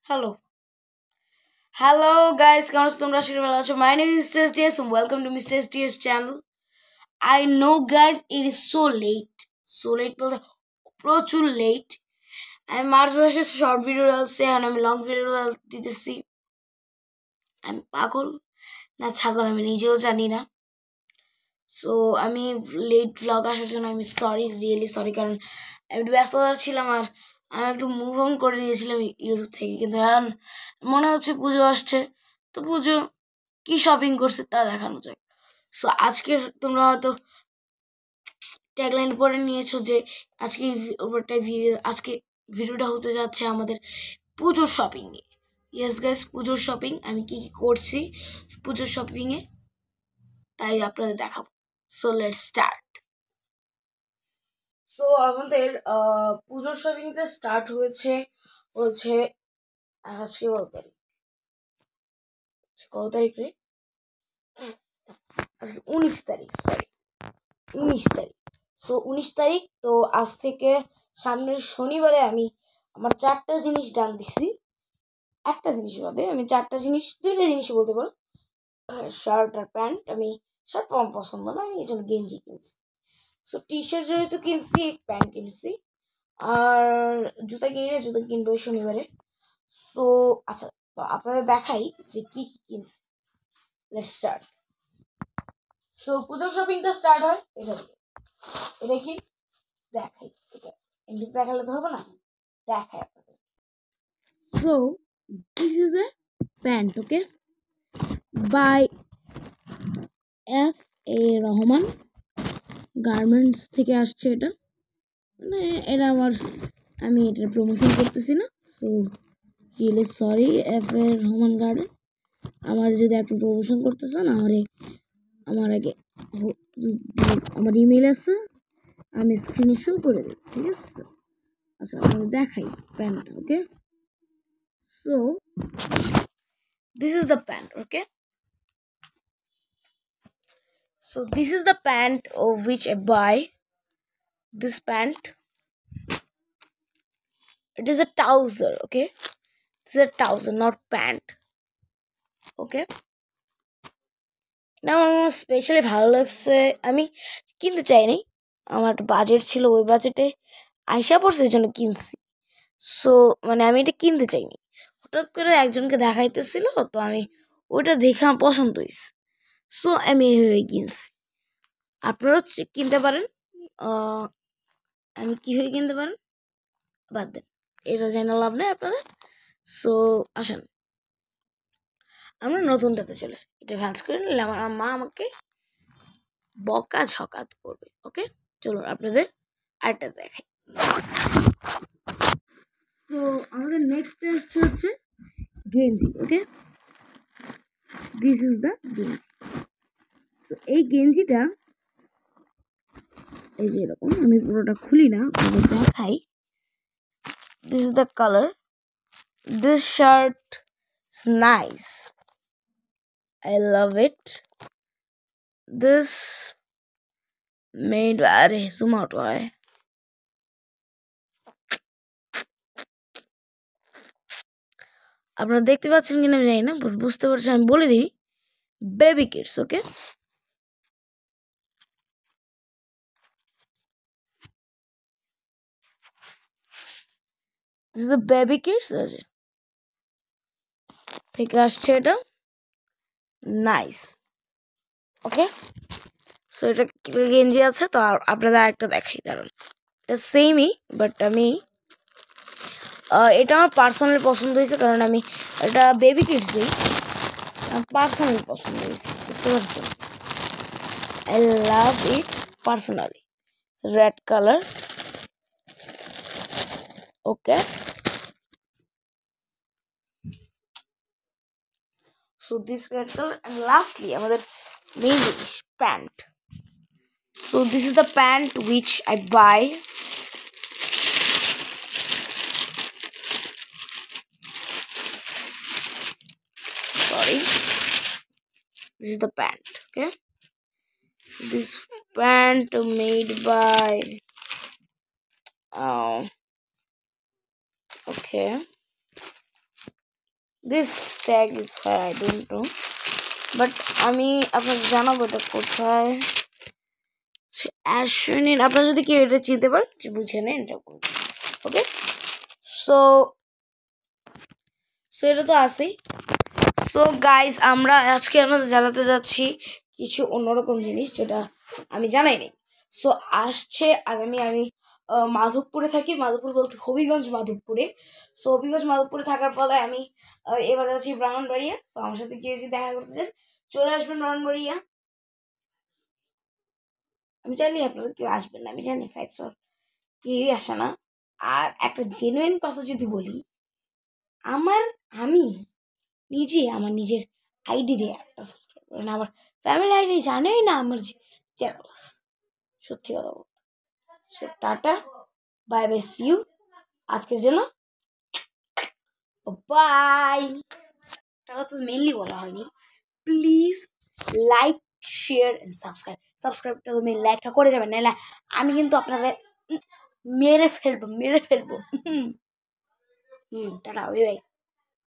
Hello. Hello guys, কেমন আছো তোমরা? আশা করি ভালো আছো। My name is Mr. STS and welcome to Mr. STS channel. I know guys it is so late. So late বলতে প্রচুর লেট। আমি মার্চ মাসে শর্ট ভিডিও ডালছি এখন আমি লং ভিডিও দিতেছি। আমি পাগল না ছাগল আমি নিজেও জানি না। সো আমি লেট ভ্লগ আসার জন্য আমি সরি, রিয়েলি সরি, কারণ আমি একটু ব্যস্ততা ছিলাম আর আমি একটু মুভ অন করে দিয়েছিলাম ইউটিউব থেকে। কিন্তু এখন মনে হচ্ছে পুজো আসছে, তো পুজো কি শপিং করছে তা দেখানো যায়। সো আজকের তোমরা হয়তো ট্যাগলাইন পড়ে নিয়েছো যে আজকে আজকে ভিডিওটা হতে যাচ্ছে আমাদের পুজোর শপিং নিয়ে। ইয়েস গাইস, পুজোর শপিং আমি কি কি করছি পুজোর শপিংয়ে তাই আপনাদের দেখাবো। So let's start. সো আমাদের পুজোর শপিংটা স্টার্ট হচ্ছে আজকে কত তারিখ রে? আজকে 19 তারিখ, সরি 19 তারিখ। সো 19 তারিখ, তো আজ থেকে সামনের শনিবারে আমি আমার 4টা জিনিস ডান দিছি। একটা জিনিস বাদে আমি 4টা জিনিস, 2টা জিনিস বলতে পারো, শার্ট আর প্যান্ট। আমি শার্ট আমার পছন্দ না, আমি এই জন্য গেঞ্জি কিনছি। সো টি শার্ট যেহেতু কিনছি, প্যান্ট কিনছি, আর জুতা কিনে জুতা কিনবো শনিবারে। তো আচ্ছা, তো আপনাদের দেখাই যে কি কি কিনছি। Let's start. সো পুজোর শপিংটা স্টার্ট হয় এটা দিয়ে। এটা কি দেখাই, এটা এমনি দেখালে তো হবে না, দেখাই আপনাদের। So this is a pant, okay, by F.A. Rahman garments থেকে আসছে এটা। মানে এটা আমি এটার প্রমোশন করতেছি না। So really sorry F.A. Rahman garden, আমার যদি আপনি প্রমোশন করতে চান আমার আগে আমার ইমেল আছে, আমি স্ক্রিনে শো করে দিই, ঠিক আছে? আচ্ছা আমি দেখাই প্যান্টটা, okay. So this is the pant, okay. So this is the pant of which I buy. This pant, it is a trouser, okay. This is a trouser, not pant, okay. না আমার স্পেশালি ভালো লাগছে, আমি কিনতে চাইনি, আমার একটা budget ছিল, ওই বাজেটে আইসা পড়ছে এই জন্য কিনছি। সো মানে আমি এটা কিনতে চাইনি, হঠাৎ করে একজনকে দেখাইতেছিল, তো আমি ওইটা দেখে আমার পছন্দ হয়েছে, সো আমি এইভাবে কিনছি। আপনারাও কিনতে পারেন। আমি কীভাবে কিনতে পারেন বাদ দেন, এটা জেনে লাভ নেই আপনাদের। সো আসেন আমরা নতুনটাতে চলেছি। এটা ভাঁজ করে নিলে আমার মা আমাকে বকা ঝকাত করবে, ওকে। চলুন আপনাদের আরেকটা দেখাই। তো আমাদের নেক্সট টেস্ট হচ্ছে গেঞ্জি, ওকে। দিস ইজ দ্য গেঞ্জি। সো এই গেঞ্জিটা এই যে এরকম, আমি পুরোটা খুলি না, দেখাই। This is the colour. This shirt is nice, I love it. This made by zoom out হয়। আপনারা দেখতে পাচ্ছেন কিনা আমি জানি না, বুঝতে পারছি, আমি বলে দিই baby kids, okay. This is the baby kids আছে থেকে আসছে এটা, নাইস, ওকে। সো এটা গেঞ্জি আছে, তো আপনাদের আরেকটা দেখাই, কারণ এটা সেমই, বাট আমি এটা আমার পার্সোনালি পছন্দ হয়েছে, কারণ আমি এটা বেবি কিডস দিই, আমার পার্সোনালি পছন্দ হয়েছে, বুঝতে পারছেন? I love it personally. It's red color, okay. So this red color, and lastly আমাদের main জিনিস pant. So this is the pant which I buy. Sorry, this is the pant, okay. This pant made by okay, this tag is where I don't know, but আমি আপনাকে জানাবো এটা কোথায়। অ্যাশ্বিন, আপনারা যদি কেউ এটা চিনতে পারেন বুঝে নেন এটা। ওকে, সো এটা তো আসেই। সো গাইস, আমরা আজকে আপনাদের জানাতে যাচ্ছি কিছু অন্যরকম জিনিস যেটা আমি জানাই নি। সো আসছে আগামী, আমি মাধবপুরে থাকি, মাধবপুর বলতে হবিগঞ্জ মাধবপুরে। সো হবিগঞ্জ মাধবপুরে থাকার ফলে আমি এবার যাচ্ছি ব্রাহ্মণবাড়িয়া। তো আমার সাথে কেউ যদি দেখা করতে চান চলে আসবেন ব্রাহ্মণবাড়িয়া। আমি জানি আপনারা কেউ আসবেন না, আমি জানি 5 স্টার কেউই আসে না। আর একটা জেনুইন কথা যদি বলি, আমি নিজে আমার নিজের আইডি দিয়ে একটা সাবস্ক্রাইব করেন, আমার ফ্যামিলি আইডি জানেই না আমার যে চ্যানেল আছে। সত্যি কথা বলতে। So tata, bye bye, see you. আজকের জন্য বাই। একটা কথা মেনলি বলা হয়নি, please like, share and subscribe. সাবস্ক্রাইবটা তো মেন, লাইকটা করে যাবেন, নাহলে আমি কিন্তু আপনাদের মেরে ফেলবো। Tata, bye by.